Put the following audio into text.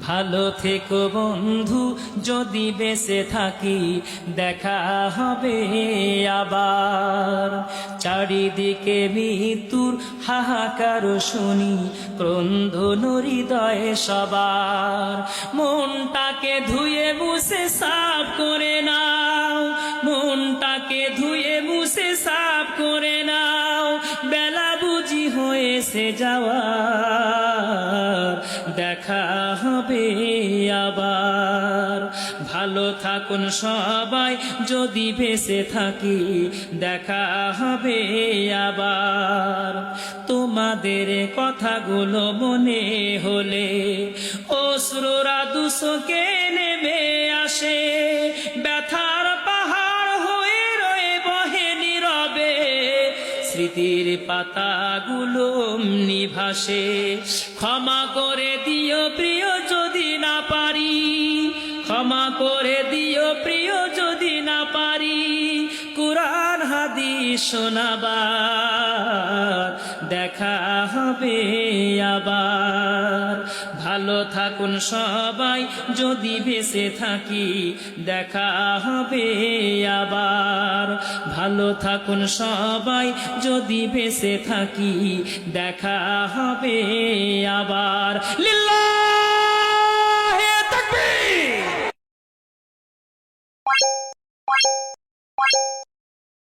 ভালো থেকো বন্ধু, যদি বেঁচে থাকি দেখা হবে আবার। চারিদিকে মৃত্যুর হাহাকার শুনি, ক্রন্দন হৃদয়ে সবার। মনটাকে ধুয়ে মুছে সাফ করে নাও, মনটাকে ধুয়ে মুছে সাফ করে নাও, বেলা বুঝি হয়েছে যাওয়ার, দেখা হবে আবার। ভালো থাকুন সবাই, যদি বেঁচে থাকি দেখা হবে আবার। তোমাদের কথাগুলো মনে হলে অশ্রুরা দুচোখে নেমে আসে, ব্যথার পাহাড় হয়ে রয়ে বহে নীরবে, স্মৃতির পাতাগুলো নিভাসে। ক্ষমা করে দিও প্রিয় যদি না পারি, ক্ষমা করে দিও প্রিয় যদি না পারি, কুরআন হাদিস শোনাবার, দেখা হবে আবার। ভালো থাকুন সবাই, যদি বেঁচে থাকি দেখা হবে আবার। ভালো থাকুন সবাই, যদি বেঁচে থাকি দেখা হবে আবার। লিল্লাহ।